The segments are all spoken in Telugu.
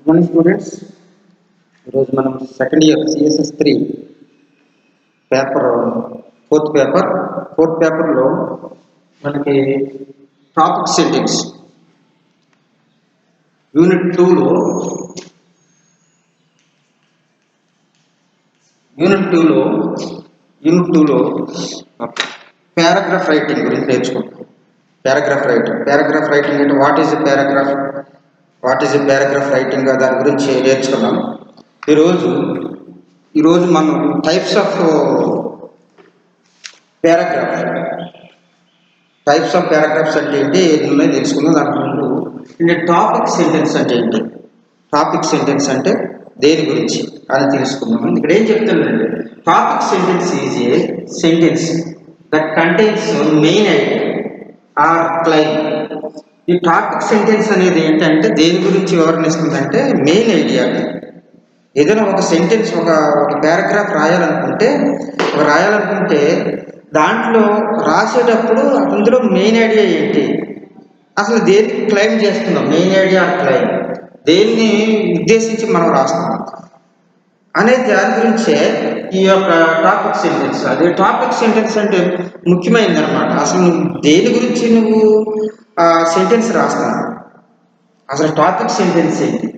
Good morning students. ఈరోజు మనం second year CSS3 paper fourth పేపర్లో మనకి టాపిక్ సెంటెన్స్ యూనిట్ 2లో పారాగ్రాఫ్ రైటింగ్ గురించి నేర్చుకుంటాం. పారాగ్రాఫ్ రైటింగ్ అంటే what is a paragraph writing దాని గురించి నేర్చుకున్నాం. ఈరోజు మనం టైప్స్ ఆఫ్ పారాగ్రాఫ్స్ అంటే ఏంటి ఎన్నో తెలుసుకుందాం. దాని ముందు టాపిక్ సెంటెన్స్ అంటే ఏంటి, టాపిక్ సెంటెన్స్ అంటే దేని గురించి అని తెలుసుకుందాం. ఇక్కడ ఏం చెప్తుందంటే topic sentence is a sentence that contains main idea or claim. ఈ టాపిక్ సెంటెన్స్ అనేది ఏంటంటే దేని గురించి వివరణిస్తుందంటే మెయిన్ ఐడియా. ఏదైనా ఒక సెంటెన్స్ ఒక పారాగ్రాఫ్ రాయాలనుకుంటే దాంట్లో రాసేటప్పుడు అందులో మెయిన్ ఐడియా ఏంటి, అసలు దేన్ని క్లైమ్ చేస్తున్నాం, మెయిన్ ఐడియా క్లైమ్ దేన్ని ఉద్దేశించి మనం రాస్తున్నాం అనే దాని గురించే ఈ యొక్క టాపిక్ సెంటెన్స్. అదే టాపిక్ సెంటెన్స్ అంటే ముఖ్యమైనది అనమాట. అసలు నువ్వు దేని గురించి నువ్వు సెంటెన్స్ రాస్తున్నావు, అసలు టాపిక్ సెంటెన్స్ ఏంటి,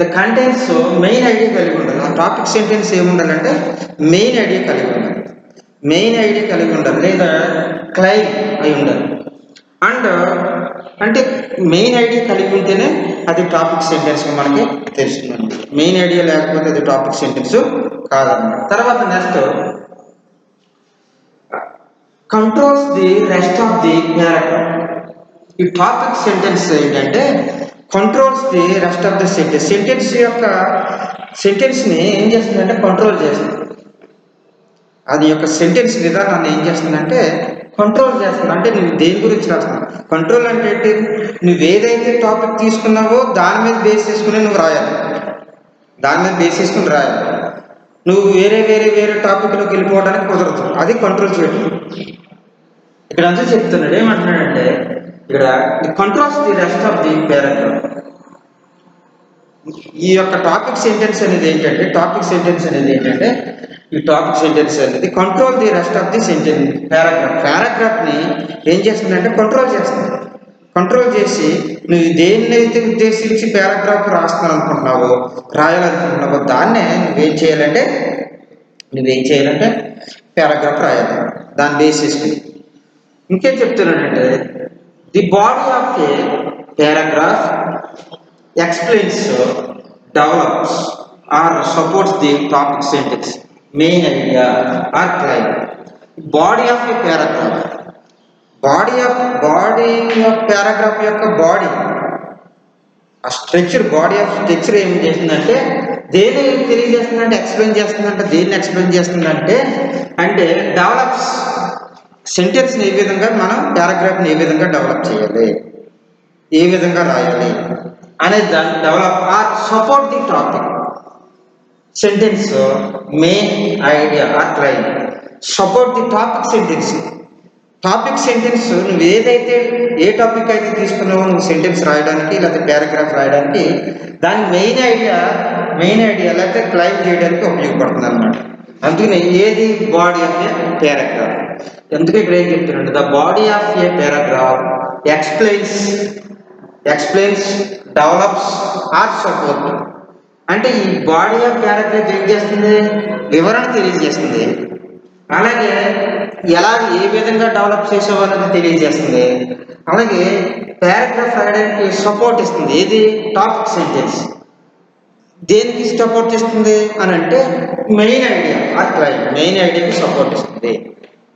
ద కంటెంట్స్ మెయిన్ ఐడియా కలిగి ఉండాలి. ఆ టాపిక్ సెంటెన్స్ ఏముండాలంటే మెయిన్ ఐడియా కలిగి ఉండాలి లేదా క్లైమ్ అయి ఉండాలి. అంటే మెయిన్ ఐడియా కలిగి ఉంటేనే అది టాపిక్ సెంటెన్స్ మనకి తెలుస్తుందండి. మెయిన్ ఐడియా లేకపోతే అది టాపిక్ సెంటెన్స్ కాదన్నమాట. తర్వాత next controls the rest of the paragraph. ఈ టాపిక్ సెంటెన్స్ ఏంటంటే controls the rest of the సెంటెన్స్ని ఏం చేస్తుందంటే కంట్రోల్ చేస్తుంది. అది యొక్క సెంటెన్స్ విధానాన్ని ఏం చేస్తుందంటే కంట్రోల్ చేస్తుంది. అంటే నువ్వు దేని గురించి రాస్తున్నావు, కంట్రోల్ అంటే ఏంటి, నువ్వు ఏదైతే టాపిక్ తీసుకున్నావో దాని మీద బేస్ చేసుకుని నువ్వు రాయాలి. నువ్వు వేరే టాపిక్లోకి వెళ్ళిపోవడానికి కుదరదు. అది కంట్రోల్ చేయడం. ఇక్కడ అంతా చెప్తున్నాడు, ఏమంటున్నాడంటే ఇక్కడ controls the rest of the paragraph. ఈ యొక్క టాపిక్ సెంటెన్స్ అనేది ఏంటంటే ఈ టాపిక్ సెంటెన్స్ అనేది control the rest of the sentence పారాగ్రాఫ్ని ఏం చేస్తుందంటే కంట్రోల్ చేసి నువ్వు దేన్నైతే ఉద్దేశించి పారాగ్రాఫ్ రాయాలనుకుంటున్నావో దాన్నే నువ్వేం చేయాలంటే పారాగ్రాఫ్ రాయాలి. దాన్ని బేస్ చేసుకుని ఇంకేం చెప్తున్నానంటే the body of a paragraph explains, develops or supports the topic sentence, main idea or claim. Body of a paragraph. Body of paragraph యొక్క బాడీ, ఆ స్ట్రక్చర్, బాడీ ఆఫ్ స్ట్రక్చర్ ఏం చేస్తుందంటే దేన్ని తెలియజేస్తుందంటే ఎక్స్ప్లెయిన్ చేస్తుందంటే అంటే డెవలప్స్ సెంటెన్స్ని ఏ విధంగా మనం పారాగ్రాఫ్ని ఏ విధంగా డెవలప్ చేయాలి, ఏ విధంగా రాయాలి అనేది దాన్ని develop or support the topic sentence main idea or claim. Support the topic sentence నువ్వు ఏ టాపిక్ అయితే తీసుకున్నావో నువ్వు సెంటెన్స్ రాయడానికి లేకపోతే పారాగ్రాఫ్ రాయడానికి దాని మెయిన్ ఐడియా లేకపోతే క్లైమ్ చేయడానికి ఉపయోగపడుతుంది అనమాట. అందుకని ఏది బాడీ ఆఫ్ ఏ పారాగ్రాఫ్. ఎందుకు ఇక్కడ ఏం చెప్తున్నాడు, the body of a paragraph explains, develops or support. అంటే ఈ బాడీ ఆఫ్ పారాగ్రాఫ్ ఏం చేస్తుంది, వివరణ తెలియజేస్తుంది. అలాగే ఏ విధంగా డెవలప్ చేసేవాళ్ళని తెలియజేస్తుంది. అలాగే పారాగ్రాఫ్ రాయడానికి సపోర్ట్ ఇస్తుంది. ఏది టాపిక్ సెంటెన్స్ దేనికి సపోర్ట్ ఇస్తుంది అని అంటే main idea or claim. Main ఐడియాకి సపోర్ట్ ఇస్తుంది.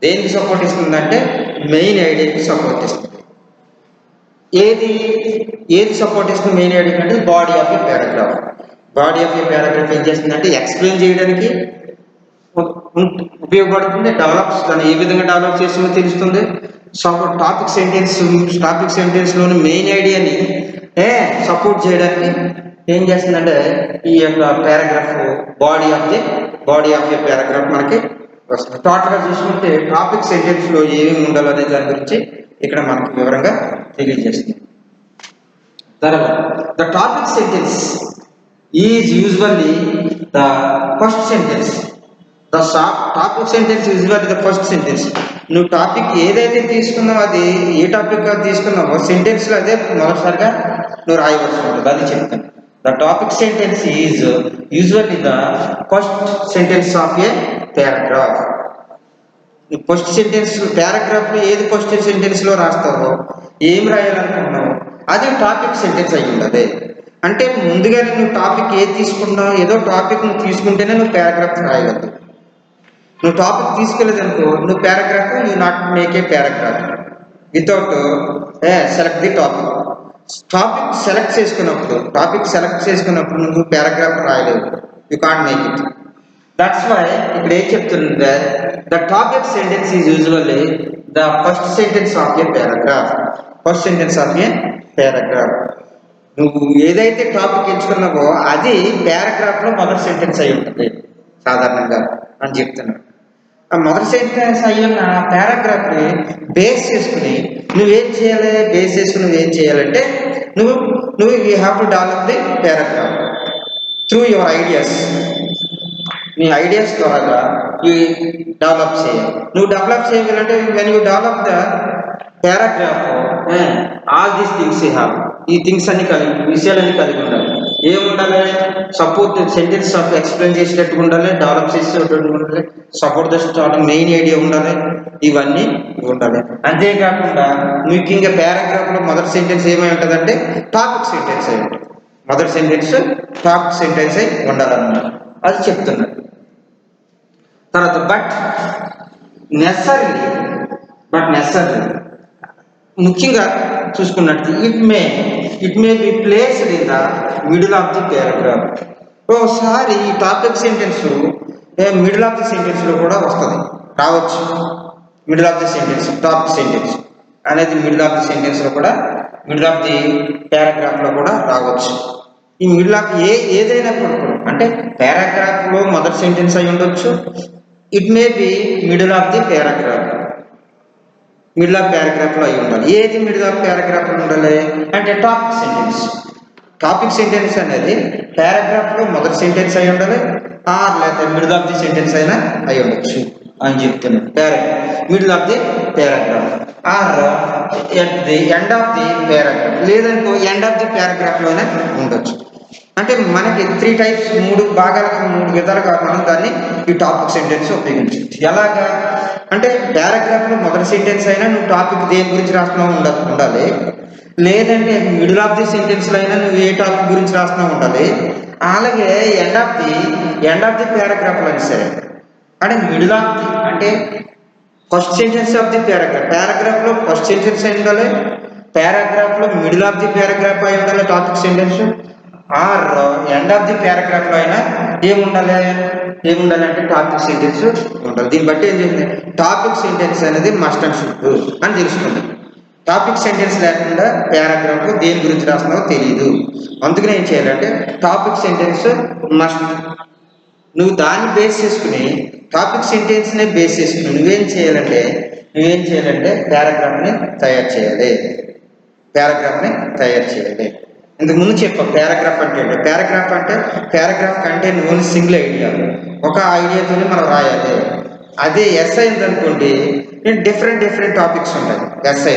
దేనికి సపోర్ట్ ఇస్తుంది అంటే మెయిన్ ఐడియాకి సపోర్ట్ ఇస్తుంది. ఏది సపోర్ట్ ఇస్తుంది మెయిన్ ఐడియా అంటే బాడీ ఆఫ్ ఏ పారాగ్రాఫ్ ఏం చేస్తుందంటే ఎక్స్ప్లెయిన్ చేయడానికి ఉపయోగపడుతుంది. డెవలప్స్, దాన్ని ఏ విధంగా డెవలప్ చేస్తుందో తెలుస్తుంది. టాపిక్ సెంటెన్స్లోని మెయిన్ ఐడియాని సపోర్ట్ చేయడానికి ఏం చేస్తుందంటే ఈ యొక్క paragraph body of a paragraph మనకి వస్తుంది. టోటల్గా చూసుకుంటే టాపిక్ సెంటెన్స్లో ఏమేమి ఉండాలనే దాని గురించి ఇక్కడ మనకి వివరంగా తెలియజేస్తుంది. The topic sentence is usually the first sentence. The topic sentence is usually the first sentence. నువ్వు టాపిక్ ఏదైతే తీసుకున్నావో అది ఏ టాపిక్ తీసుకున్నావో సెంటెన్స్లో అదే మొదటిసారిగా నువ్వు రాయవలసి ఉంటుంది. అది చెప్తాను. The topic sentence is usually the first sentence of a paragraph. First sentence పారాగ్రాఫ్లో ఏది ఫస్ట్ సెంటెన్స్లో రాస్తావో, ఏం రాయాలనుకుంటున్నావు, అది టాపిక్ సెంటెన్స్ అయ్యి ఉండాలి. అంటే ముందుగానే నువ్వు టాపిక్ ఏది తీసుకున్నావు, ఏదో టాపిక్ నువ్వు తీసుకుంటేనే నువ్వు పారాగ్రాఫ్ రాయగలదు. నువ్వు టాపిక్ తీసుకోలేదనుకో, నువ్వు paragraph you not make a paragraph without select the topic. Topic select చేసుకున్నప్పుడు నువ్వు పారాగ్రాఫ్ రాయలేవు. You can't make it. That's why ఇక్కడ ఏం చెప్తుందంటే the topic sentence is usually the first sentence of a paragraph. First sentence of a paragraph. నువ్వు ఏదైతే టాపిక్ ఎంచుకున్నావో అది పారాగ్రాఫ్లో మొదటి సెంటెన్స్ అయి ఉంటుంది సాధారణంగా అని చెప్తున్నాను. ఆ మొదటి సెంటెన్స్ అయ్యున్న పారాగ్రాఫ్ని బేస్ చేసుకుని నువ్వేం చేయాలంటే నువ్వు you have to develop the paragraph through your ideas. నీ ఐడియాస్ ద్వారా డెవలప్ చేయాలి. నువ్వు డెవలప్ చేయాలంటే when you develop the paragraph all these things you have. ఈ థింగ్స్ అన్ని విషయాలన్నీ కలిగి ఉండాలి. ఏముండాలి? సపోర్ట్ సెంటెన్స్ ఆఫ్ ఎక్స్ప్లెయిన్ చేసేటట్టుగా ఉండాలి, డెవలప్ చేసేటట్టుగా ఉండాలి, support the starting main idea ఉండాలి, ఇవన్నీ ఉండాలి. అంతేకాకుండా ముఖ్యంగా పారాగ్రాఫ్లో మొదటి సెంటెన్స్ ఏమై ఉంటుందంటే టాపిక్ సెంటెన్స్ అయి ఉంటుంది. మొదటి సెంటెన్స్ టాపిక్ సెంటెన్స్ అయి ఉండాలన్నమాట. అది చెప్తున్నారు. తర్వాత బట్ నెసరీ ముఖ్యంగా చూసుకున్నట్టు it may be placed in the middle of the paragraph. ఓసారి ఈ topic sentence middle of the సెంటెన్స్లో కూడా రావచ్చు. Middle of the sentence topic sentence అనేది మిడిల్ ఆఫ్ ది సెంటెన్స్లో కూడా, మిడిల్ ఆఫ్ ది పారాగ్రాఫ్లో కూడా రావచ్చు. ఈ మిడిల్ ఆఫ్ ఏదైనా కూడా అంటే పారాగ్రాఫ్లో మొదటి సెంటెన్స్ అయి ఉండొచ్చు. It may be middle of the paragraph. Middle of పారాగ్రాఫ్లో అయి ఉండాలి. ఏది మిడిల్ ఆఫ్ పారాగ్రాఫ్లో ఉండాలి అంటే టాపిక్ సెంటెన్స్ అనేది పారాగ్రాఫ్లో మొదటి సెంటెన్స్ అయి ఉండాలి, లేకపోతే మిడిల్ ఆఫ్ ది సెంటెన్స్ అయినా అయి ఉండొచ్చు అని చెప్తున్నాను. Middle of the paragraph or at the end of the paragraph, లేదనుకో ఎండ్ ఆఫ్ ది పారాగ్రాఫ్లోనే ఉండొచ్చు. అంటే మనకి 3 టైప్స్, 3 భాగాలుగా 3 విధాలుగా మనం దాన్ని ఈ టాపిక్ సెంటెన్స్ ఉపయోగించవచ్చు. ఎలాగా అంటే పారాగ్రాఫ్లో మొదటి సెంటెన్స్ అయినా నువ్వు టాపిక్ దేని గురించి రాస్తున్నావు ఉండాలి, లేదంటే మిడిల్ ఆఫ్ ది సెంటెన్స్లో అయినా నువ్వు ఏ టాపిక్ గురించి రాస్తున్నావు ఉండాలి, అలాగే ఎండ్ ఆఫ్ ది పారాగ్రాఫ్లో అయినా సరే. అంటే మిడిల్ ఆఫ్ ది అంటే ఫస్ట్ సెంటెన్స్ ఆఫ్ ది పారాగ్రాఫ్లో ఫస్ట్ సెంటెన్స్ అయి ఉండాలి, పారాగ్రాఫ్లో మిడిల్ ఆఫ్ ది పారాగ్రాఫ్ అయి ఉండాలి topic sentence, or end of the పారాగ్రాఫ్లో అయినా ఏముండాలి అంటే టాపిక్ సెంటెన్స్ ఉండాలి. దీన్ని బట్టి ఏం చేసింది, టాపిక్ సెంటెన్స్ అనేది మస్ట్ అండ్ షుడ్ అని తెలుసుకుంది. టాపిక్ సెంటెన్స్ లేకుండా పారాగ్రాఫ్ దేని గురించి రాస్తున్నావో తెలియదు. అందుకని ఏం చేయాలంటే టాపిక్ సెంటెన్స్ మస్ట్. నువ్వు దాన్ని బేస్ చేసుకుని టాపిక్ సెంటెన్స్నే బేస్ చేసుకుని నువ్వేం చేయాలంటే పారాగ్రాఫ్ని తయారు చేయాలి. ఇంతకు ముందు చెప్పాం పారాగ్రాఫ్ అంటే paragraph contain only single idea. ఒక ఐడియాతోనే మనం రాయాలి. అదే ఎస్ఐ ఉందనుకోండి, డిఫరెంట్ టాపిక్స్ ఉంటాయి. ఎస్ఐ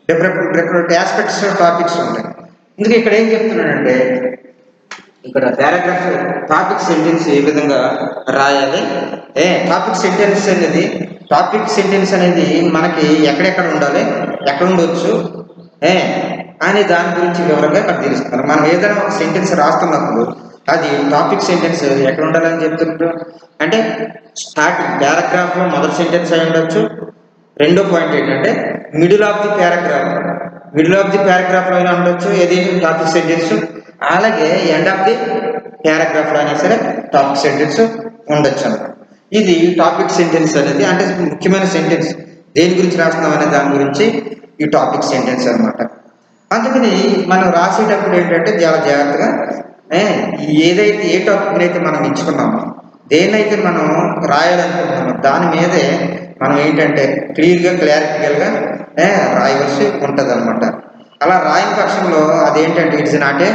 డిఫరెంట్ ఆస్పెక్ట్స్ టాపిక్స్ ఉంటాయి. ఇందుకు ఇక్కడ ఏం చెప్తున్నానంటే ఇక్కడ పారాగ్రాఫ్ టాపిక్ సెంటెన్స్ ఏ విధంగా రాయాలి, టాపిక్ సెంటెన్స్ అనేది మనకి ఎక్కడెక్కడ ఉండాలి, ఎక్కడ ఉండొచ్చు అని దాని గురించి వివరంగా ఇక్కడ తెలుస్తున్నారు. మనం ఏదైనా ఒక సెంటెన్స్ రాస్తున్నప్పుడు అది టాపిక్ సెంటెన్స్ ఎక్కడ ఉండాలని చెప్తున్నారు అంటే స్టార్టింగ్ పారాగ్రాఫ్లో మొదటి సెంటెన్స్ అయి ఉండొచ్చు. రెండో పాయింట్ ఏంటంటే మిడిల్ ఆఫ్ ది పారాగ్రాఫ్లో అయినా ఉండొచ్చు ఏది టాపిక్ సెంటెన్స్, అలాగే ఎండ్ ఆఫ్ ది పారాగ్రాఫ్లో అయినా సరే టాపిక్ సెంటెన్స్ ఉండొచ్చు అన్నమాట. ఇది టాపిక్ సెంటెన్స్ అనేది అంటే ముఖ్యమైన సెంటెన్స్ దేని గురించి రాస్తున్నాం అనే దాని గురించి ఈ టాపిక్ సెంటెన్స్ అనమాట. అందుకని మనం రాసేటప్పుడు ఏంటంటే చాలా జాగ్రత్తగా ఏదైతే ఏ టాపిక్ని అయితే మనం ఎంచుకున్నామో, దేన్నైతే మనం రాయాలనుకుంటున్నామో దాని మీదే మనం ఏంటంటే క్లియర్గా క్లారిటికల్గా రాయవలసి ఉంటుంది అనమాట. అలా రాయని పక్షంలో అదేంటంటే ఇట్స్ నాట్ ఏ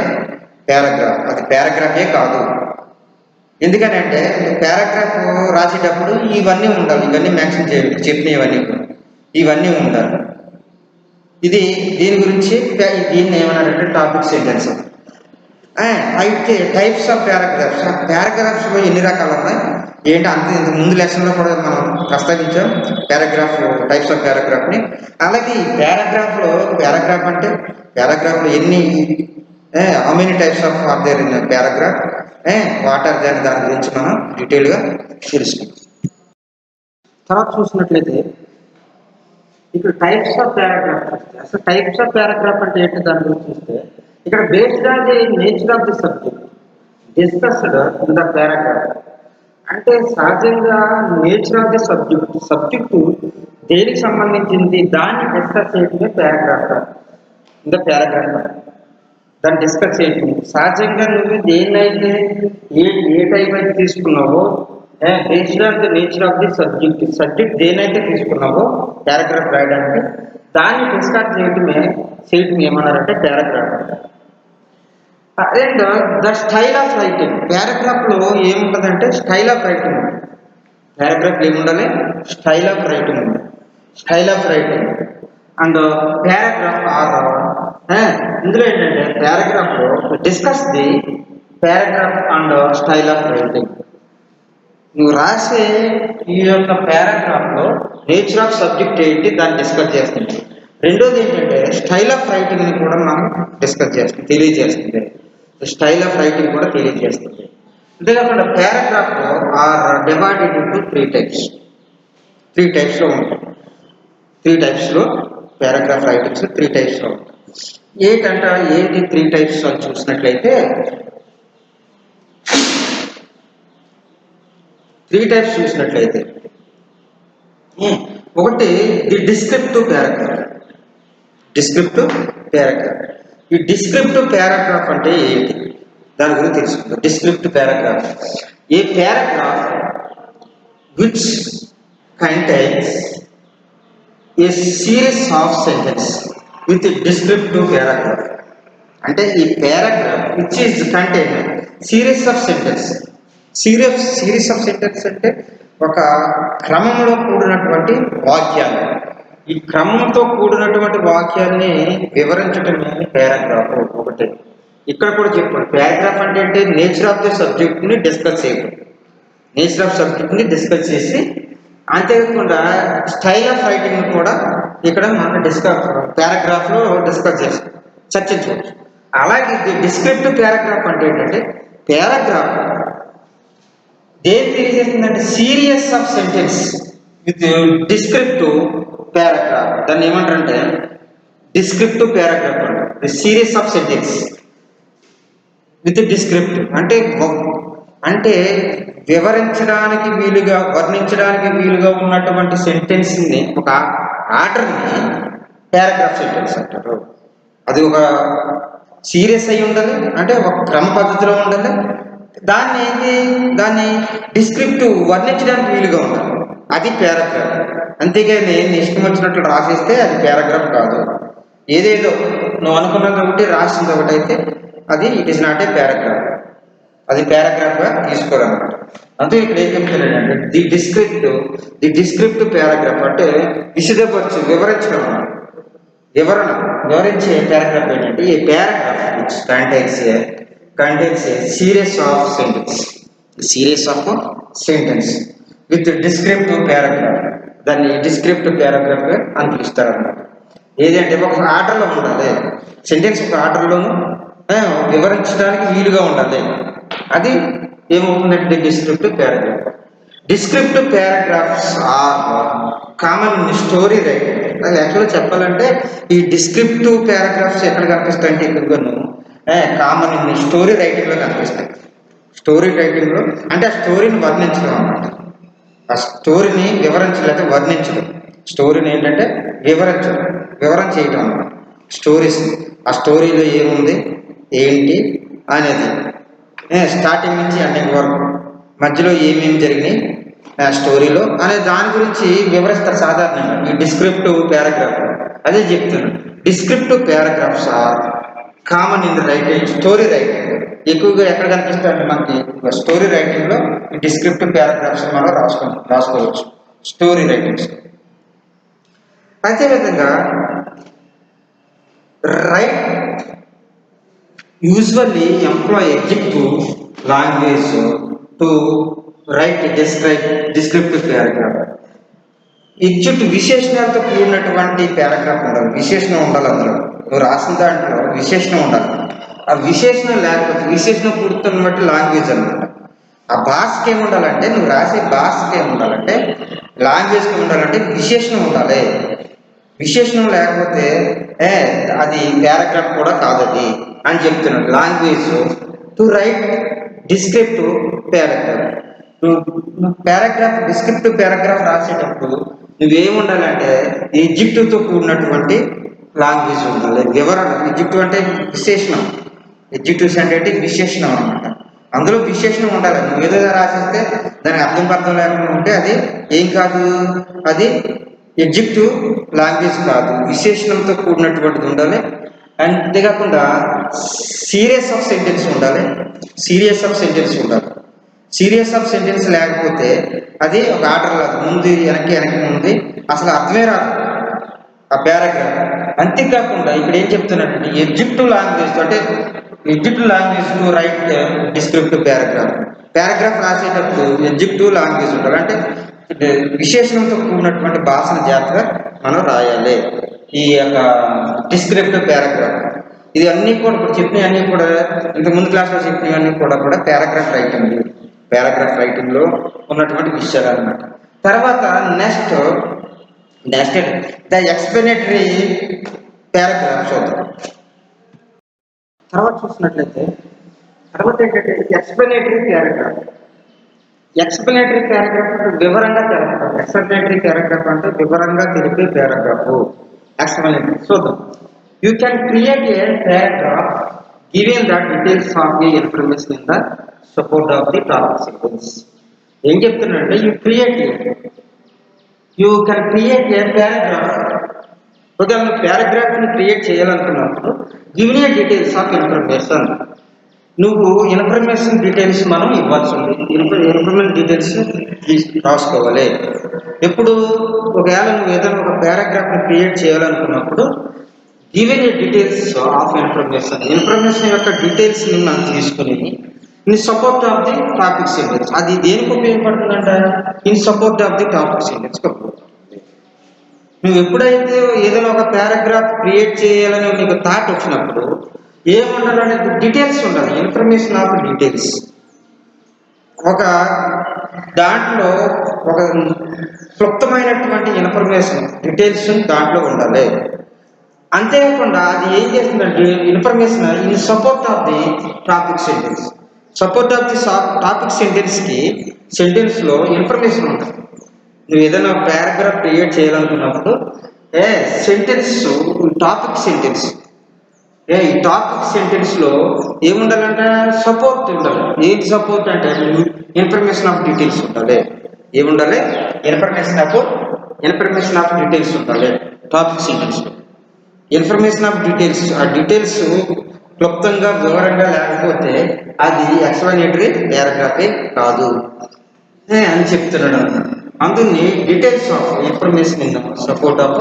పారాగ్రాఫ్, అది పారాగ్రాఫే కాదు. ఎందుకనంటే పారాగ్రాఫ్ రాసేటప్పుడు ఇవన్నీ ఉండాలి, ఇవన్నీ మెన్షన్ చేయాలి, చెప్పినవన్నీ ఇవన్నీ ఉండాలి. ఇది దీని గురించి దీన్ని ఏమన్నారంటే టాపిక్ సెంటెన్స్. అయితే టైప్స్ ఆఫ్ పారాగ్రాఫ్స్, పారాగ్రాఫ్స్లో ఎన్ని రకాలు ఉన్నాయి ఏంటి అంత ఇంతకు ముందు లెసన్లో కూడా మనం ప్రస్తావించాం పారాగ్రాఫ్, టైప్స్ ఆఫ్ పారాగ్రాఫ్ని. అలాగే ఈ పారాగ్రాఫ్ అంటే పారాగ్రాఫ్లో ఎన్ని how many types of are there in paragraph, what are దాని గురించి మనం డీటెయిల్గా తెలుసుకుంటాం. తర్వాత చూసినట్లయితే ఇక్కడ టైప్స్ ఆఫ్ పారాగ్రాఫ్, అసలు టైప్స్ ఆఫ్ పారాగ్రాఫ్ అంటే ఏంటి దాని గురించి చూస్తే ఇక్కడ based on the nature of the subject discussed in the paragraph. అంటే సహజంగా నేచర్ ఆఫ్ ది సబ్జెక్టు దేనికి సంబంధించింది దాన్ని డిస్కస్ చేయటమే పారాగ్రాఫ్. ఇంకా పారాగ్రాఫ్ దాన్ని డిస్కస్ చేయటం సహజంగా నువ్వు దేన్నైతే ఏ టైప్ అయితే తీసుకున్నావో based on the nature of the subject దేనైతే తీసుకున్నావో పారాగ్రాఫ్ రాయడానికి దాన్ని డిస్కస్ చేయటం ఏమన్నారంటే paragraph. And the style of writing, పారాగ్రాఫ్లో ఏముంటుందంటే స్టైల్ ఆఫ్ రైటింగ్. పారాగ్రాఫ్లో ఏముండాలి? Style of writing and paragraph ఇందులో ఏంటంటే పారాగ్రాఫ్లో discuss the paragraph and style of writing. నువ్వు రాసే ఈ యొక్క పారాగ్రాఫ్లో నేచర్ ఆఫ్ సబ్జెక్ట్ ఏంటి దాన్ని డిస్కస్ చేస్తుంది. రెండోది ఏంటంటే స్టైల్ ఆఫ్ రైటింగ్ని కూడా మనం డిస్కస్ చేస్తుంది, తెలియజేస్తుంది. స్టైల్ ఆఫ్ రైటింగ్ కూడా తెలియజేస్తుంది. అంతేకాకుండా పారాగ్రాఫ్లో ఆర్ డివైడెడ్ ఇంటూ త్రీ టైప్స్లో ఉంటాయి. పారాగ్రాఫ్ రైటింగ్స్ 3 టైప్స్లో ఉంటాయి. ఏంటి 3 టైప్స్ అని చూసినట్లయితే 3 టైప్స్ చూసినట్లయితే ఒకటి ది డిస్క్రిప్టివ్ పారాగ్రాఫ్. ఈ డిస్క్రిప్టివ్ పారాగ్రాఫ్ అంటే ఏంటి దాని గురించి తెలుసుకుంటాం. Descriptive paragraph A paragraph which contains A series of sentence with descriptive paragraph. అంటే ఈ paragraph which is contain series of sentence. Series of sentence అంటే ఒక క్రమంలో కూడినటువంటి వాక్యాలు. ఈ క్రమంతో కూడినటువంటి వాక్యాన్ని వివరించటమే పారాగ్రాఫ్ ఒకటి. ఇక్కడ కూడా చెప్పాడు పారాగ్రాఫ్ అంటే ఏంటి? నేచర్ ఆఫ్ ది సబ్జెక్ట్ని డిస్కస్ చేయడం, చేసి అంతేకాకుండా స్టైల్ ఆఫ్ రైటింగ్ కూడా ఇక్కడ మనం పారాగ్రాఫ్లో డిస్కస్ చేస్తాం, చర్చించవచ్చు. అలాగే డిస్క్రిప్టివ్ పారాగ్రాఫ్ అంటే ఏంటంటే పారాగ్రాఫ్ దేని తెలియజేస్తుందంటే series of sentence with descriptive paragraph. దాన్ని ఏమంటారంటే డిస్క్రిప్టివ్ పారాగ్రాఫ్ అంటే series of sentence with descriptive అంటే వివరించడానికి వీలుగా, వర్ణించడానికి వీలుగా ఉన్నటువంటి సెంటెన్స్ని, ఒక ఆర్డర్ని పారాగ్రాఫ్ సెంటెన్స్ అంటారు. అది ఒక సీరియస్ అయి ఉండాలి, అంటే ఒక క్రమ పద్ధతిలో ఉండాలి. దాన్ని డిస్క్రిప్టివ్, వర్ణించడానికి వీలుగా ఉండాలి, అది పారాగ్రాఫ్. అంతేగాని నీ ఇష్టం వచ్చినట్లు రాసేస్తే అది పారాగ్రాఫ్ కాదు. ఏదేదో నువ్వు అనుకున్నది ఒకటి రాసింది ఒకటి అయితే అది it is not a paragraph, అది పారాగ్రాఫ్గా తీసుకోవాలన్నమాట. అందుకే ఇక్కడ ఏం చెప్తారంటే ది డిస్క్రిప్టివ్ పారాగ్రాఫ్ అంటే విశదపరచు, వివరించే పారాగ్రాఫ్ ఏంటంటే ఈ paragraph which contains A series of sentence with descriptive paragraph. దాన్ని డిస్క్రిప్టివ్ పారాగ్రాఫ్ అని పిలుస్తారన్నమాట. ఏదంటే ఒక ఆర్డర్లో ఉండాలి, సెంటెన్స్ ఒక ఆర్డర్లోనూ వివరించడానికి వీలుగా ఉండాలి, అది ఏమవుతుందంటే descriptive paragraph. Descriptive paragraphs are common in story writing. అది యాక్చువల్గా చెప్పాలంటే ఈ డిస్క్రిప్టివ్ పారాగ్రాఫ్స్ ఎక్కడ కనిపిస్తాయంటే ఎక్కువగాను కామన్ ఇన్ స్టోరీ రైటింగ్లో కనిపిస్తాయి. స్టోరీ రైటింగ్లో అంటే ఆ స్టోరీని వర్ణించడం అన్నమాట. ఆ స్టోరీని వివరించలేక వర్ణించడం, స్టోరీని ఏంటంటే వివరణ చేయడం అన్నమాట. ఆ స్టోరీలో ఏముంది ఏంటి అనేది స్టార్టింగ్ నుంచి ఎండింగ్ వరకు మధ్యలో ఏమేమి జరిగినాయి స్టోరీలో అనే దాని గురించి వివరిస్తారు సాధారణంగా ఈ డిస్క్రిప్టివ్ పారాగ్రాఫ్. అదే చెప్తున్నాను. Descriptive paragraphs are common in writing, story writing. ఎక్కువగా ఎక్కడ కనిపిస్తాయంటే మనకి స్టోరీ రైటింగ్లో ఈ డిస్క్రిప్టివ్ పారాగ్రాఫ్స్ మనం రాసుకోవచ్చు స్టోరీ రైటింగ్స్. అదేవిధంగా write usually employ adjective language to write descriptive paragraph. Adjective విశేషణాలతో కూడినటువంటి పారాగ్రాఫ్ ఉండాలి, విశేషణం ఉండాలి. అందులో నువ్వు రాసిన దాంట్లో విశేషణం ఉండాలి. ఆ విశేషణం లేకపోతే విశేషణం పూర్తిని బట్టి లాంగ్వేజ్ అనమాట. ఆ భాషకి ఏముండాలంటే, నువ్వు రాసే భాషకి ఏముండాలంటే, లాంగ్వేజ్కి ఉండాలంటే విశేషణం ఉండాలి. విశేషణం లేకపోతే అది పారాగ్రాఫ్ కూడా కాదది అని చెప్తున్నాడు. Language to write descriptive paragraph. నువ్వు డిస్క్రిప్టివ్ పారాగ్రాఫ్ రాసేటప్పుడు నువ్వేముండాలంటే ఎడ్జెక్టివ్తో కూడినటువంటి లాంగ్వేజ్ ఉండాలి. వివరణ, ఎడ్జెక్టివ్ అంటే విశేషణం, ఎడ్జెక్టివ్స్ అంటే విశేషణం అనమాట. అందులో విశేషణం ఉండాలి. నువ్వు ఏదో రాసేస్తే దానికి అర్థం లేకుండా ఉంటే అది ఏం కాదు, అది ఎడ్జెక్టివ్ లాంగ్వేజ్ కాదు, విశేషణంతో కూడినటువంటిది ఉండాలి. అంతేకాకుండా సీరియస్ ఆఫ్ సెంటెన్స్ ఉండాలి. సీరియస్ ఆఫ్ సెంటెన్స్ లేకపోతే అది ఒక ఆర్డర్ లాగా ముందు వెనక్కి ముందు అసలు అర్థమే రాదు ఆ పారాగ్రాఫ్. అంతేకాకుండా ఇక్కడ ఏం చెప్తున్నట్టు adjective language to write descriptive paragraph రాసేటప్పుడు ఎడ్జెక్టివ్ లాంగ్వేజ్ ఉండాలి. అంటే విశేషణంతో కూడినటువంటి భాషను జాగ్రత్తగా మనం రాయాలి ఈ యొక్క డిస్క్రిప్టివ్ పారాగ్రాఫ్. ఇది అన్నీ కూడా ఇప్పుడు చెప్పినవి అన్నీ కూడా ఇంతకుముందు క్లాస్లో చెప్పినవన్నీ కూడా పారాగ్రాఫ్ రైటింగ్లో ఉన్నటువంటి విషయాలు అన్నమాట. తర్వాత నెక్స్ట్ ద ఎక్స్ప్లెనేటరీ పారాగ్రాఫ్ చూద్దాం. తర్వాత చూసినట్లయితే ఏంటంటే ఎక్స్ప్లెనేటరీ పారాగ్రాఫ్ అంటే వివరంగా తెలపడం. ఎక్స్ప్లెనేటరీ పారాగ్రాఫ్ అంటే వివరంగా తెలిపే పారాగ్రాఫ్. ఎక్స్ప్లెనేటరీ చూద్దాం. You can create a paragraph giving the details of the information in the support of the topic sentence. ఏం చెప్తున్నానంటే you can create a paragraph. ఒకవేళ పారాగ్రాఫ్ని క్రియేట్ చేయాలనుకున్నప్పుడు given a details of information, నువ్వు ఇన్ఫర్మేషన్ డీటెయిల్స్ మనం ఇవ్వాల్సి ఉంది. ఇన్ఫర్మేషన్ డీటెయిల్స్ రాసుకోవాలి. ఎప్పుడు ఒకవేళ నువ్వు ఏదైనా ఒక పారాగ్రాఫ్ని క్రియేట్ చేయాలనుకున్నప్పుడు given a details of information యొక్క డీటెయిల్స్ని మనం తీసుకుని in support of the topic sentence. అది దేనికి ఉపయోగపడుతుందంట? In support of the topic sentence. నువ్వు ఎప్పుడైతే ఏదైనా ఒక పారాగ్రాఫ్ క్రియేట్ చేయాలని నీకు థాట్ వచ్చినప్పుడు ఏముండాలంటే డీటెయిల్స్ ఉండాలి. Information of details. ఒక దాంట్లో ఒక క్లుప్తమైనటువంటి ఇన్ఫర్మేషన్ డీటెయిల్స్ దాంట్లో ఉండాలి. అంతేకాకుండా అది ఏం చేస్తుందంటే information in support of the topic sentence. Support of the topic సెంటెన్స్లో ఇన్ఫర్మేషన్ ఉంటుంది. నువ్వు ఏదైనా పారాగ్రాఫ్ క్రియేట్ చేయాలనుకున్నప్పుడు ఈ టాపిక్ సెంటెన్స్లో ఏముండాలంటే సపోర్ట్ ఉండాలి. ఏంటి సపోర్ట్ అంటే ఇన్ఫర్మేషన్ ఆఫ్ డీటెయిల్స్ ఉండాలి. ఏముండాలి? ఇన్ఫర్మేషన్ ఆఫ్ డీటెయిల్స్ ఉండాలి టాపిక్ సెంటెన్స్లో. ఇన్ఫర్మేషన్ ఆఫ్ డీటెయిల్స్, ఆ డీటెయిల్స్ క్లుప్తంగా వివరంగా లేకపోతే అది ఎక్స్ప్లనేటరీ పారాగ్రాఫే కాదు అని చెప్తున్నాడు అన్నమాట. అందుని details of information in support of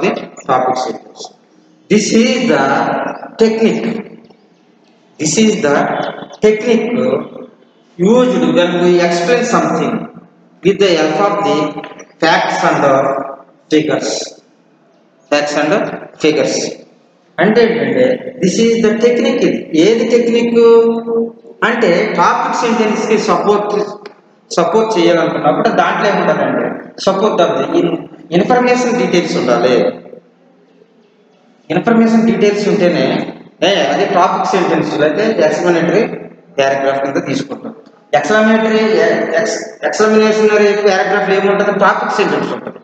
the topic sentence. This is the technique used when we explain something with the help of the facts and figures. అంటే ఏంటంటే దిస్ ఈజ్ ద టెక్నిక్. ఏది టెక్నిక్ అంటే టాపిక్ సెంటెన్స్కి సపోర్ట్ చేయాలనుకున్నప్పుడు దాంట్లో ఏముంటుందంటే support of the information details ఉండాలి. ఇన్ఫర్మేషన్ డీటెయిల్స్ ఉంటేనే అది టాపిక్ సెంటెన్స్ అయితే ఎక్స్ప్లనేటరీ పారాగ్రాఫ్ కింద తీసుకుంటాం. ఎక్స్ప్లనేషనరీ పారాగ్రాఫ్లో ఏముంటుంది? టాపిక్ సెంటెన్స్ ఉంటుంది.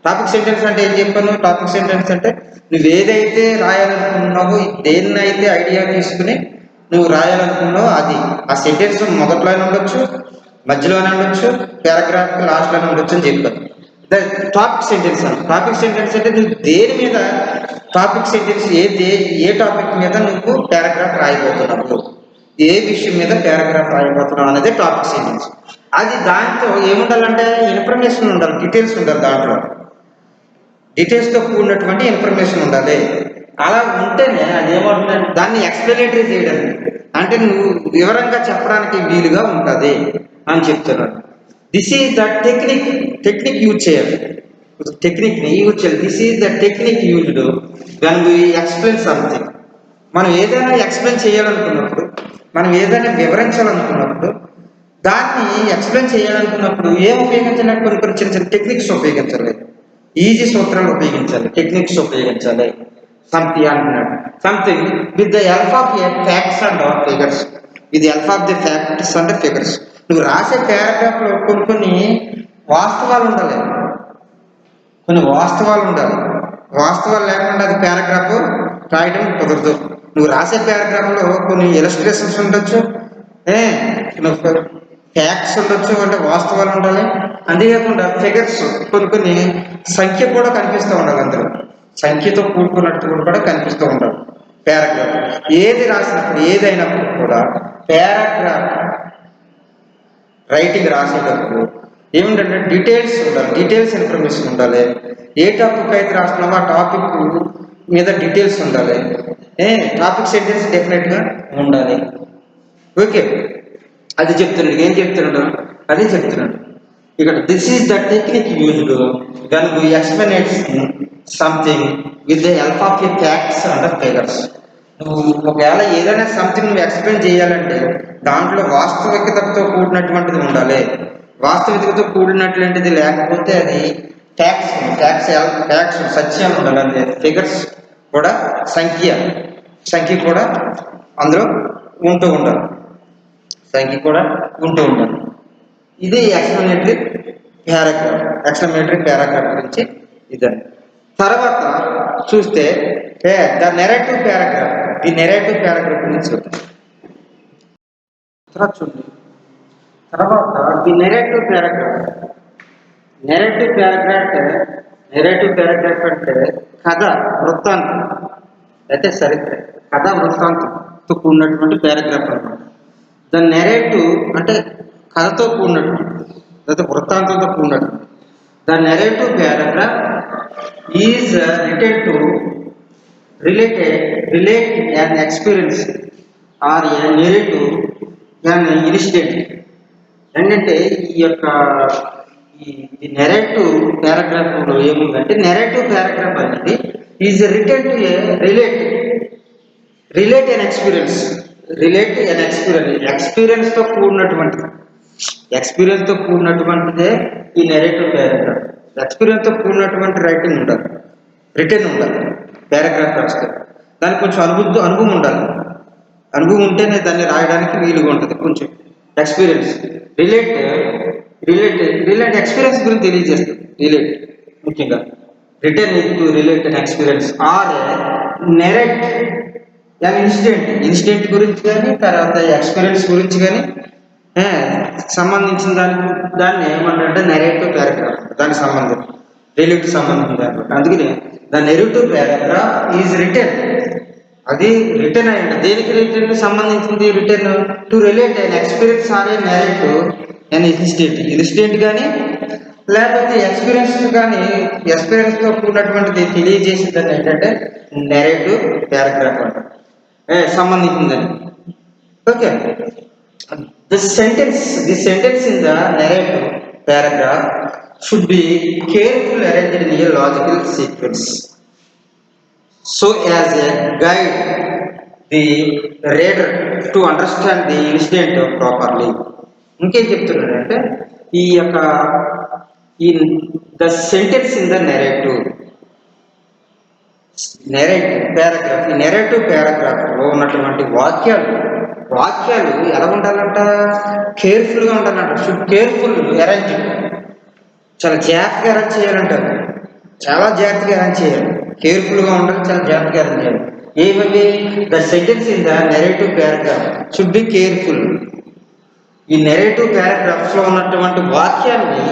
టాపిక్ సెంటెన్స్ అంటే ఏం చెప్పాను? టాపిక్ సెంటెన్స్ అంటే నువ్వు ఏదైతే రాయాలనుకున్నావో, దేన్నైతే ఐడియా తీసుకుని నువ్వు రాయాలనుకున్నావో అది ఆ సెంటెన్స్ మొదట్లోనే ఉండొచ్చు, మధ్యలోనే ఉండొచ్చు, పారాగ్రాఫ్ లాస్ట్లోనే ఉండొచ్చు అని చెప్పాను. టాపిక్ సెంటెన్స్ టాపిక్ సెంటెన్స్ అంటే నువ్వు దేని మీద టాపిక్ సెంటెన్స్ ఏ టాపిక్ మీద నువ్వు పారాగ్రాఫ్ రాయబోతున్నావు, ఏ విషయం మీద పారాగ్రాఫ్ రాయబోతున్నావు అనేది టాపిక్ సెంటెన్స్. అది దాంతో ఏముండాలంటే ఇన్ఫర్మేషన్ ఉండాలి, డీటెయిల్స్ ఉండాలి, దాంట్లో డీటెయిల్స్తో కూడినటువంటి ఇన్ఫర్మేషన్ ఉండాలి. అలా ఉంటేనే అది ఏమవుతుందంటే దాన్ని ఎక్స్ప్లెనేటరీ చేయడం అంటే నువ్వు వివరంగా చెప్పడానికి వీలుగా ఉంటుంది అని చెప్తున్నాడు. This is the technique use చేయాలి, టెక్నిక్ని యూజ్ చేయాలి. This is the technique used when we explain something. మనం ఏదైనా ఎక్స్ప్లెయిన్ చేయాలనుకున్నప్పుడు, మనం ఏదైనా వివరించాలనుకున్నప్పుడు, దాన్ని ఎక్స్ప్లెయిన్ చేయాలనుకున్నప్పుడు ఏం ఉపయోగించాలి, కొన్ని చిన్న చిన్న టెక్నిక్స్ ఉపయోగించాలి, ఈజీ సూత్రాలు ఉపయోగించాలి, టెక్నిక్స్ ఉపయోగించాలి. సంథింగ్ అంటున్నాడు, something with the help of a facts and figures. With help of the facts and figures. నువ్వు రాసే పారాగ్రాఫ్లో కొన్ని వాస్తవాలు ఉండాలి, కొన్ని వాస్తవాలు ఉండాలి. వాస్తవాలు లేకుండా అది పారాగ్రాఫ్ రాయడం కుదరదు. నువ్వు రాసే పారాగ్రాఫ్లో కొన్ని ఇలస్ట్రేషన్స్ ఉండొచ్చు, ఫ్యాక్ట్స్ ఉండొచ్చు, అంటే వాస్తవాలు ఉండాలి. అంతేకాకుండా ఫిగర్స్, కొన్ని సంఖ్య కూడా కనిపిస్తూ ఉండాలి, అందులో సంఖ్యతో కూడుకున్నట్టు కూడా కనిపిస్తూ ఉండాలి పారాగ్రాఫ్. ఏది రాసినప్పుడు ఏదైనప్పుడు కూడా పారాగ్రాఫ్ రైటింగ్ రాసేటప్పుడు ఏమిటంటే డీటెయిల్స్ ఉండాలి, డీటెయిల్స్ ఇన్ఫర్మేషన్ ఉండాలి. ఏ టాపిక్ అయితే రాస్తున్నామో ఆ టాపిక్ మీద డీటెయిల్స్ ఉండాలి. టాపిక్ సెంటెన్స్ డెఫినెట్గా ఉండాలి. ఓకే, అది చెప్తున్నాడు. ఏం చెప్తున్నాడు అదే చెప్తున్నాడు ఇక్కడ. This is the technique used when we explain something with the help of a facts and figures. నువ్వు ఒకవేళ ఏదైనా సంథింగ్ నువ్వు ఎక్స్ప్లెయిన్ చేయాలంటే దాంట్లో వాస్తవికతతో కూడినటువంటిది ఉండాలి. వాస్తవికతతో కూడినటువంటిది లేకపోతే అది ఫ్యాక్ట్స్ సత్యాలు ఉండాలి. అంటే ఫిగర్స్ కూడా సంఖ్య కూడా అందులో ఉంటూ ఉండాలి, సంఖ్య కూడా ఉంటూ ఉండాలి. ఇది ఎక్స్ప్లెనేటరీ పారాగ్రాఫ్ గురించి ఇదండి. తర్వాత చూస్తే ద నెరేటివ్ పారాగ్రాఫ్. ఈ నెరేటివ్ పారాగ్రాఫ్ గురించి చూద్దాం. తర్వాత ది నెరేటివ్ పారాగ్రాఫ్ అంటే కథ వృత్తాంతం అయితే చరిత్ర, కథ వృత్తాంతంతో కూడినటువంటి పారాగ్రాఫ్ అన్నమాట. ద నెరేటివ్ అంటే కథతో కూడినట్టు, లేదా వృత్తాంతంతో కూడినట్టు. The narrative paragraph is written to relate an experience or a narrative an incident. ఏంటంటే ఈ యొక్క ఈ నెరేటివ్ పారాగ్రాఫ్లో ఏముందంటే, నెరేటివ్ పారాగ్రాఫ్ అనేది is written to relate an experience. ఎక్స్పీరియన్స్తో కూడినటువంటిదే ఈ నెరేటివ్ పారాగ్రాఫ్. ఎక్స్పీరియన్స్తో కూడినటువంటి రిటర్న్ ఉండాలి పారాగ్రాఫ్ రాస్తే. దానికి కొంచెం అనుభవం ఉండాలి. అనుభవం ఉంటేనే దాన్ని రాయడానికి వీలుగా ఉంటుంది. కొంచెం ఎక్స్పీరియన్స్ రిలేట్ ఎక్స్పీరియన్స్ గురించి తెలియజేస్తుంది. ముఖ్యంగా return to relate an experience are narrate an incident గురించి కానీ, తర్వాత ఎక్స్పీరియన్స్ గురించి కానీ సంబంధించిన దాన్ని ఏమంటే నెరేటివ్ పారాగ్రాఫ్. దానికి సంబంధించిన దాన్ని. అందుకని the narrative paragraph is written. అది రిటర్న్ అయ్యండి. దేనికి సంబంధించింది written? To relate an experience or a narrative an incident కానీ, లేకపోతే ఎక్స్పీరియన్స్తో కూడినటువంటిది తెలియజేసిందని ఏంటంటే నెరేటివ్ పారాగ్రాఫ్ అంటారు, సంబంధించిందని. Okay, this sentence in the narrative paragraph should be carefully arranged in a logical sequence so as a guide the reader to understand the incident properly. ఇంకేం చెప్తున్నాడంటే ఈ the sentence in the narrative పారాగ్రాఫ్లో ఉన్నటువంటి వాక్యాలు ఎలా ఉండాలంట? కేర్ఫుల్గా ఉండాలంట. కేర్ఫుల్ అరేంజ్, చాలా జాగ్రత్తగా అరేంజ్ చేయాలంటారు. చాలా జాగ్రత్తగా అరేంజ్ చేయాలి. కేర్ఫుల్గా ఉండాలి, చాలా జాగ్రత్తగా అరేంజ్ చేయాలి. ఏమవి? The sentence in the narrative paragraph should be careful. ఈ నెరేటివ్ పారాగ్రాఫ్స్లో ఉన్నటువంటి వాక్యాన్ని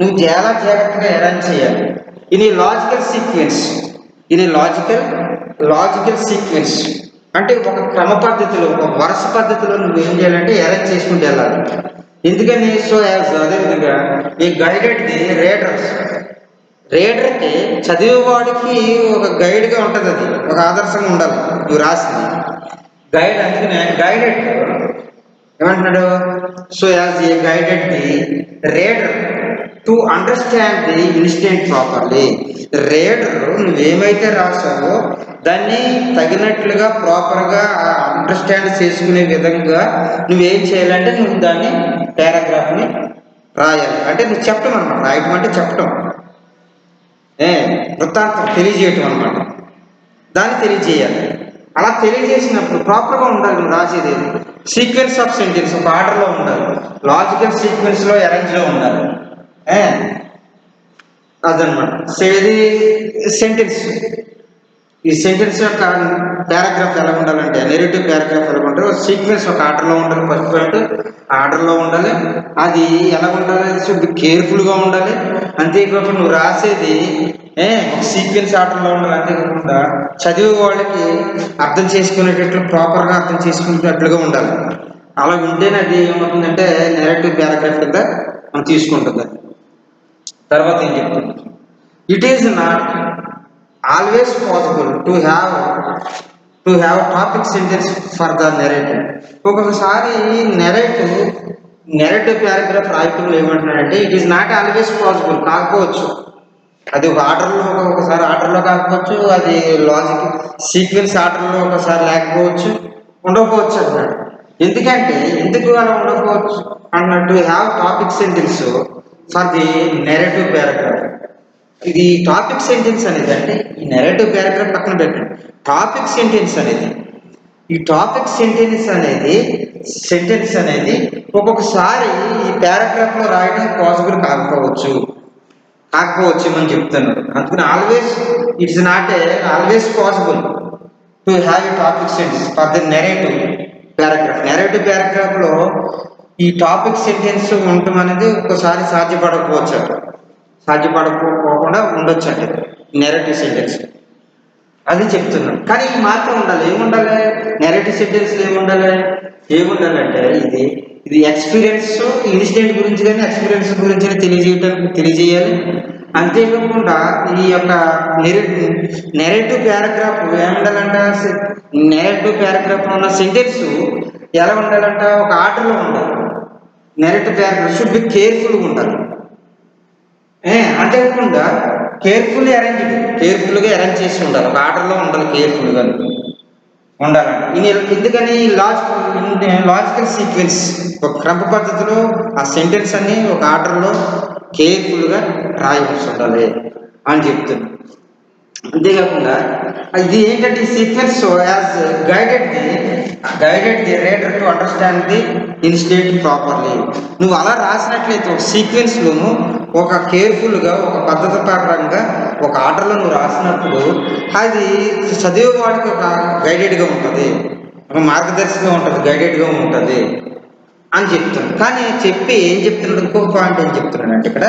నువ్వు చాలా జాగ్రత్తగా అరేంజ్ చేయాలి. ఇది లాజికల్ సీక్వెన్స్. ఇది లాజికల్ సీక్వెన్స్ అంటే ఒక క్రమ పద్ధతిలో, ఒక వరుస పద్ధతిలో నువ్వు ఏం చేయాలంటే అరేంజ్ చేసుకుంటూ వెళ్ళాలి. ఎందుకని? సో యాజ్ అదేవిధంగా ఈ గైడెడ్ ది రీడర్కి చదివేవాడికి ఒక గైడ్గా ఉంటుంది, అది ఒక ఆదర్శంగా ఉండాలి నువ్వు రాసింది గైడ్. అందుకనే గైడెడ్ ఏమంటున్నాడు? So as a guided the reader to understand the instant properly. Reader నువ్వేమైతే రాసావో దాన్ని తగినట్లుగా ప్రాపర్గా అండర్స్టాండ్ చేసుకునే విధంగా నువ్వేం చేయాలంటే నువ్వు దాన్ని పారాగ్రాఫ్ని రాయాలి. అంటే నువ్వు చెప్పటం అనమాట. రాయటం అంటే చెప్పటం, వృత్తాంతం తెలియజేయటం అనమాట. దాన్ని తెలియజేయాలి. అలా తెలియజేసినప్పుడు ప్రాపర్గా ఉండాలి నువ్వు రాసేది. సీక్వెన్స్ ఆఫ్ సెంటెన్స్ ఒక ఆర్డర్లో ఉండాలి, లాజికల్ సీక్వెన్స్లో అరేంజ్లో ఉండాలి. అదనమాట ఇది సెంటెన్స్. ఈ సెంటెన్స్ యొక్క పారాగ్రాఫ్ ఎలా ఉండాలంటే, నెరేటివ్ పారాగ్రాఫ్ ఎలా ఉండాలి, సీక్వెన్స్ ఒక ఆర్డర్లో ఉండాలి. ఫస్ట్ పాయింట్ ఆర్డర్లో ఉండాలి. అది ఎలా ఉండాలి? షుడ్ కేర్ఫుల్గా ఉండాలి. అంతేకాకుండా నువ్వు రాసేది సీక్వెన్స్ ఆర్డర్లో ఉండాలి. అంతేకాకుండా చదివే వాళ్ళకి అర్థం చేసుకునేటట్లు, ప్రాపర్గా అర్థం చేసుకునేటట్లుగా ఉండాలి. అలా ఉంటేనే అది ఏమవుతుందంటే నెరేటివ్ పారాగ్రాఫ్ కింద మనం తీసుకుంటుంది. తర్వాత ఏం చెప్తుంది? It is not always possible to have topic sentence for the narrative. ఒక్కొక్కసారి నెరేటివ్ పారాగ్రాఫ్ రాయటంలో ఏమంటున్నాడంటే it is not always possible, కాకపోవచ్చు. అది ఒక ఆర్డర్లో, ఒకసారి ఆర్డర్లో కాకపోవచ్చు, అది లాజిక్ సీక్వెన్స్ ఆర్డర్లో ఒకసారి లేకపోవచ్చు, ఉండకపోవచ్చు అన్నాడు. ఎందుకంటే ఎందుకు అలా ఉండకపోవచ్చు అన్నట్టు have topic sentence for the narrative paragraph. ఇది టాపిక్ సెంటెన్స్ అనేది, అంటే ఈ నెరేటివ్ పారాగ్రాఫ్ పక్కన పెట్టండి. టాపిక్ సెంటెన్స్ అనేది, ఈ టాపిక్ సెంటెన్స్ అనేది ఒక్కొక్కసారి ఈ పారాగ్రాఫ్లో రాయడం పాసిబుల్ కాకపోవచ్చు అని చెప్తున్నాడు. అందుకని it's not always possible to have a topic sentence for the narrative paragraph. Narrative పారాగ్రాఫ్లో ఈ టాపిక్ సెంటెన్స్ ఉండటం అనేది ఒక్కసారి సాధ్యపడకపోకుండా ఉండొచ్చు అంటే నెరేటివ్ సెంటెన్స్ అది చెప్తున్నాం. కానీ ఈ మాత్రం ఉండాలి. ఏముండాలి నెరేటివ్ సెంటెన్స్లో? ఏముండాలంటే ఇది ఎక్స్పీరియన్స్, ఇన్సిడెంట్ గురించి కానీ ఎక్స్పీరియన్స్ గురించి తెలియజేయాలి. అంతేకాకుండా ఈ యొక్క నెరేటివ్ పారాగ్రాఫ్ ఏముండాలంటే, నెరేటివ్ పారాగ్రాఫ్లో ఉన్న సెంటెన్స్ ఎలా ఉండాలంట? ఒక ఆర్డర్లో ఉండాలి. నెరేటివ్ పారాగ్రాఫ్ షుడ్ బి కేర్ఫుల్గా ఉండాలి. అంతేకాకుండా కేర్ఫుల్గా అరేంజ్ చేసి ఉండాలి. ఒక ఆర్డర్లో ఉండాలి, కేర్ఫుల్గా ఉండాలండి. ఎందుకని? లాజికల్ సీక్వెన్స్, ఒక క్రమ పద్ధతిలో ఆ సెంటెన్స్ అన్ని ఒక ఆర్డర్లో కేర్ఫుల్గా రాయవలసి ఉండాలి అని చెప్తున్నాను. అంతేకాకుండా ఇది ఏంటంటే ఈ sequence as guided the reader to understand the instant properly. నువ్వు అలా రాసినట్లయితే ఒక సీక్వెన్స్లోను ఒక కేర్ఫుల్గా, ఒక పద్ధతి ప్రకారంగా, ఒక ఆర్డర్లో నువ్వు రాసినప్పుడు అది చదివేవాడికి ఒక గైడెడ్గా ఉంటుంది, ఒక మార్గదర్శకంగా ఉంటుంది, గైడెడ్గా ఉంటుంది అని చెప్తున్నాడు. కానీ ఏం చెప్తున్నాడు? ఇంకొక పాయింట్ ఏం చెప్తున్నాడు అంటే ఇక్కడ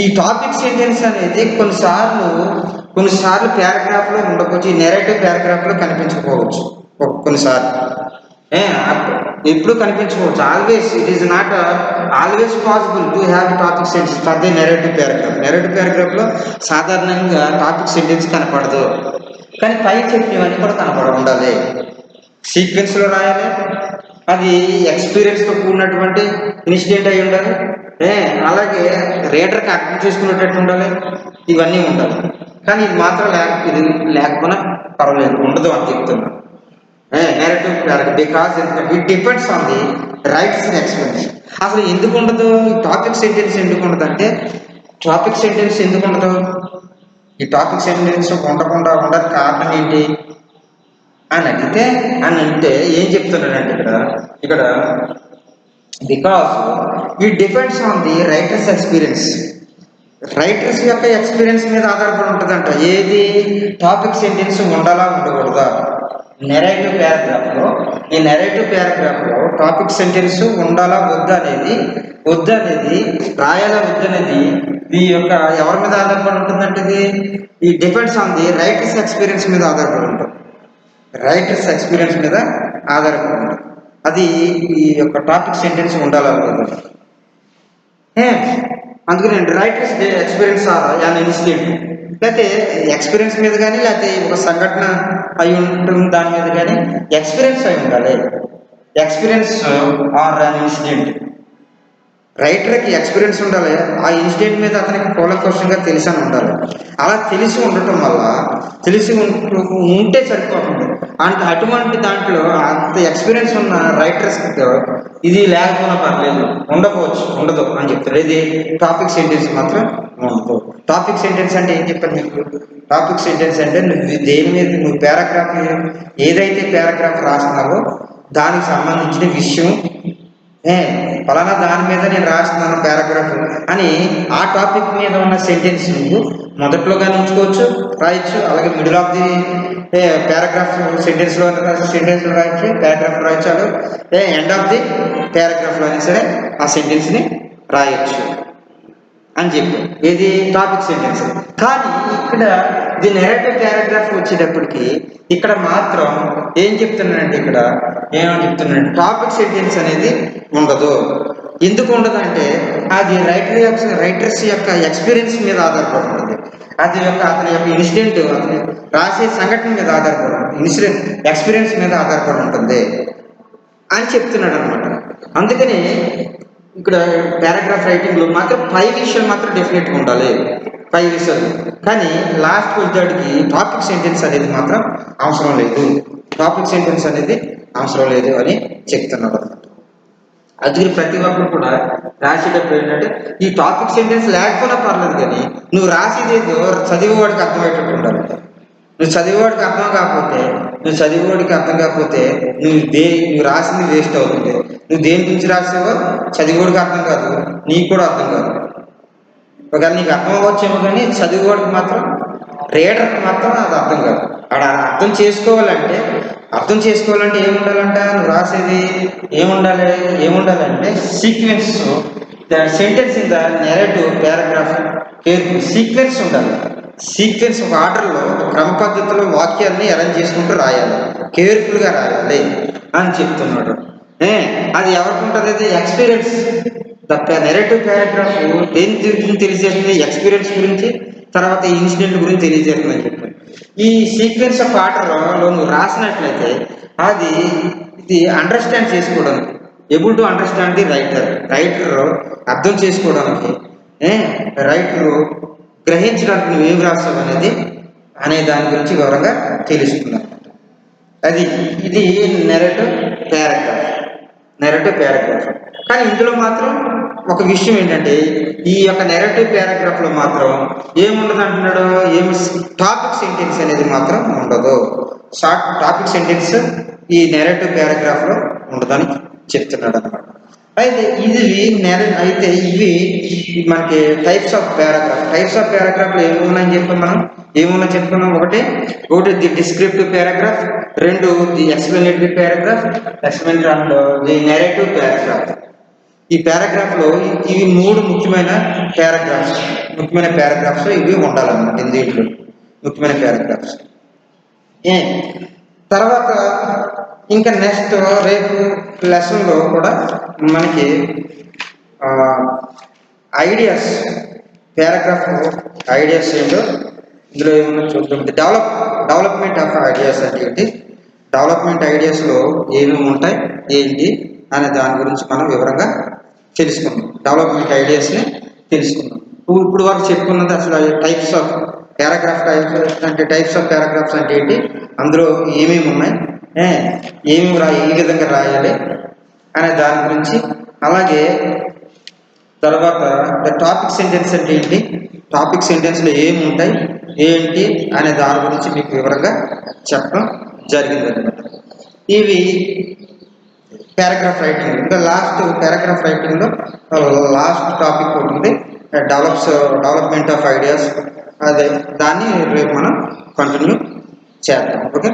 ఈ టాపిక్ సెంటెన్స్ అనేది కొన్నిసార్లు పారాగ్రాఫ్లో ఉండకపోవచ్చు, ఈ నెరేటివ్ పారాగ్రాఫ్లో కనిపించకపోవచ్చు. కొన్నిసార్లు ఎప్పుడు కనిపించకపోవచ్చు. It is not always possible to have topic sentence for the narrative paragraph. Narrative పారాగ్రాఫ్లో సాధారణంగా టాపిక్ సెంటెన్స్ కనపడదు, కానీ పై చెప్పినవన్నీ కూడా ఉండాలి. సీక్వెన్స్లో రాయాలి, అది ఎక్స్పీరియన్స్తో కూడినటువంటి ఇన్సిడెంట్ అయి ఉండాలి, అలాగే రీడర్కి అర్థం చేసుకునేటట్టు ఉండాలి, ఇవన్నీ ఉండాలి. కానీ ఇది మాత్రం లేకపోయినా పర్వాలేదు, ఉండదు అని చెప్తున్నాను. Narrative paragraph because it depends on the rights and experience. అసలు ఎందుకు ఉండదు ఈ టాపిక్ సెంటెన్స్? ఎందుకు ఉండదు అంటే ఈ టాపిక్ సెంటెన్స్ ఉండడానికి కారణం ఏంటి అని అంటే ఏం చెప్తున్నాడంటే ఇక్కడ because it depends on the writers experience. Writers యొక్క ఎక్స్పీరియన్స్ మీద ఆధారపడి ఉంటుందంట. ఏది టాపిక్ సెంటెన్స్ ఉండాలా ఉండకూడదా నెరేటివ్ పారాగ్రాఫ్లో ఈ నెరేటివ్ పారాగ్రాఫ్లో టాపిక్ సెంటెన్స్ ఉండాలా వద్దనేది రాయాలా వద్దనేది ఈ యొక్క ఎవరి మీద ఆధారపడి ఉంటుందంటే ఈ depends on the writers experience మీద ఆధారపడి ఉంటుంది. రైటర్స్ ఎక్స్పీరియన్స్ మీద ఆధారపడి ఉంటుంది. అది ఈ యొక్క టాపిక్ సెంటెన్స్ ఉండాలా వద్దా. అందుకని రైటర్స్ ఎక్స్పీరియన్స్ యాన్ ఇన్సిడెంట్, లేకపోతే ఎక్స్పీరియన్స్ మీద కానీ లేకపోతే ఒక సంఘటన అయి ఉంటుంది దాని మీద కానీ ఎక్స్పీరియన్స్ అయి ఉండాలి. ఎక్స్పీరియన్స్ ఆర్ అన్ ఇన్సిడెంట్, రైటర్కి ఎక్స్పీరియన్స్ ఉండాలి. ఆ ఇన్సిడెంట్ మీద అతనికి కూలంకషంగా తెలిసి అని ఉండాలి. అలా తెలిసి ఉండటం వల్ల ఉంటే సరిపోతుంది. అంటే అటువంటి దాంట్లో అంత ఎక్స్పీరియన్స్ ఉన్న రైటర్స్కి ఇది లేకపోయినా పర్లేదు, ఉండదు అని చెప్తారు. ఇది టాపిక్ సెంటెన్స్ మాత్రం ఉండదు. టాపిక్ సెంటెన్స్ అంటే ఏం చెప్పాను మీకు? టాపిక్ సెంటెన్స్ అంటే నువ్వు పారాగ్రాఫ్ ఏదైతే పారాగ్రాఫ్ రాస్తున్నావో దానికి సంబంధించిన విషయం, ఫలానా దాని మీద నేను రాస్తున్నాను పారాగ్రాఫ్ అని ఆ టాపిక్ మీద ఉన్న సెంటెన్స్ నువ్వు మొదట్లో కానీ ఉంచుకోవచ్చు, రాయొచ్చు. అలాగే మిడిల్ ఆఫ్ ది పారాగ్రాఫ్ సెంటెన్స్లో రాయొచ్చు, పారాగ్రాఫ్ రాయొచ్చు. అలాగే ఎండ్ ఆఫ్ ది పారాగ్రాఫ్లో అయినా సరే ఆ సెంటెన్స్ని రాయొచ్చు అని చెప్పి ఇది టాపిక్ సెంటెన్స్. కానీ ఇక్కడ ది నెరేటివ్ పారాగ్రాఫ్ వచ్చేటప్పటికి ఇక్కడ మాత్రం ఏం చెప్తున్నానంటే ఏమని చెప్తున్నానంటే టాపిక్ సెంటెన్స్ అనేది ఉండదు. ఎందుకు ఉండదంటే అది రైటర్స్ యొక్క ఎక్స్పీరియన్స్ మీద ఆధారపడి ఉంటుంది. అతని యొక్క ఇన్సిడెంట్, అతని రాసే సంఘటన మీద ఆధారపడి ఉంటుంది, ఇన్సిడెంట్ ఎక్స్పీరియన్స్ మీద ఆధారపడి ఉంటుంది అని చెప్తున్నాడు అనమాట. అందుకని ఇక్కడ పారాగ్రాఫ్ రైటింగ్లో మాత్రం 5 విషయాలు మాత్రం డెఫినెట్గా ఉండాలి, 5 విషయాలు. కానీ లాస్ట్ వచ్చేటికి టాపిక్ సెంటెన్స్ అనేది మాత్రం అవసరం లేదు, టాపిక్ సెంటెన్స్ అనేది అవసరం లేదు అని చెప్తున్నాడు అనమాట. అందుకని ప్రతి ఒక్కరు కూడా రాసేటప్పుడు ఏంటంటే ఈ టాపిక్ సెంటెన్స్ లేకపోయినా పర్లేదు, కానీ నువ్వు రాసేది ఏదో చదివేవాడికి అర్థమయ్యేటట్టు ఉండాలి. నువ్వు చదివేవాడికి అర్థం కాకపోతే నువ్వు రాసింది వేస్ట్ అవుతుంది. నువ్వు దేని గురించి రాసావో చదివేవాడికి అర్థం కాదు, నీకు కూడా అర్థం కాదు. ఒకవేళ నీకు అర్థం అవ్వచ్చేమో కానీ చదివేవాడికి మాత్రం, రీడర్కి మాత్రం అది అర్థం కాదు. అర్థం చేసుకోవాలంటే ఏముండాలంట, నువ్వు రాసేది ఏముండాలంటే sequence, sentence in the narrative paragraph sequence ఉండాలి. సీక్వెన్స్ ఒక ఆర్డర్లో క్రమ పద్ధతిలో వాక్యాన్ని అరేంజ్ చేసుకుంటూ రాయాలి, కేర్ఫుల్గా రాయాలి అని చెప్తున్నాడు. అది ఎవరికి ఉంటుంది? అది ఎక్స్పీరియన్స్. ద నెరేటివ్ పారాగ్రాఫ్ దేని గురించి తెలియజేస్తుంది? ఎక్స్పీరియన్స్ గురించి, తర్వాత ఇన్సిడెంట్ గురించి తెలియజేస్తుంది అని చెప్పారు. ఈ సీక్వెన్స్ ఆఫ్ ఆర్డర్లో నువ్వు రాసినట్లయితే ఇది అండర్స్టాండ్ చేసుకోవడానికి, able to understand the writer అర్థం చేసుకోవడానికి, రైటరు గ్రహించడానికి నువ్వేం రాస్తావు అనే దాని గురించి వివరంగా తెలుసుకున్నాం. ఇది నెరేటివ్ పారాగ్రాఫ్. కానీ ఇందులో మాత్రం ఒక విషయం ఏంటంటే ఈ యొక్క నెరేటివ్ పారాగ్రాఫ్లో మాత్రం ఏముండదు అంటున్నాడు, టాపిక్ సెంటెన్స్ అనేది మాత్రం ఉండదు. టాపిక్ సెంటెన్స్ ఈ నెరేటివ్ పారాగ్రాఫ్లో ఉండదని చెప్తున్నాడు అనమాట. అయితే ఇవి మనకి టైప్స్ ఆఫ్ పారాగ్రాఫ్లో ఏమున్నాయని చెప్పుకున్నాం. ఒకటి the descriptive paragraph, 2 the explanatory paragraph, and the narrative paragraph. ఈ పారాగ్రాఫ్లో ఇవి 3 ముఖ్యమైన పారాగ్రాఫ్స్ ఇవి ఉండాలన్నమాట. దీంట్లో ముఖ్యమైన పారాగ్రాఫ్స్. తర్వాత ఇంకా నెక్స్ట్ రేపు లెసన్లో కూడా మనకి పారాగ్రాఫ్ ఐడియాస్ ఏంటో ఇందులో ఏమన్నా చూద్దాం. డెవలప్మెంట్ ఆఫ్ ఐడియాస్ అంటే ఏంటి, డెవలప్మెంట్ ఐడియాస్లో ఏమేమి ఉంటాయి ఏంటి అనే దాని గురించి మనం వివరంగా తెలుసుకుందాం. డెవలప్మెంట్ ఐడియాస్ని తెలుసుకుందాం. ఇప్పుడు వరకు చెప్పుకున్నది అసలు టైప్స్ ఆఫ్ పారాగ్రాఫ్స్ అంటే ఏంటి, అందులో ఏమేమి ఉన్నాయి, ఏ విధంగా రాయాలి అనే దాని గురించి, అలాగే తర్వాత టాపిక్ సెంటెన్స్ అంటే ఏంటి, టాపిక్ సెంటెన్స్లో ఏమి ఉంటాయి ఏంటి అనే దాని గురించి మీకు వివరంగా చెప్పడం జరిగింది అనమాట. ఇవి పారాగ్రాఫ్ రైటింగ్. ఇంకా పారాగ్రాఫ్ రైటింగ్లో లాస్ట్ టాపిక్ ఉంటుంది, డెవలప్మెంట్ ఆఫ్ ఐడియాస్. దాన్ని రేపు మనం కంటిన్యూ చేద్దాం. ఓకే.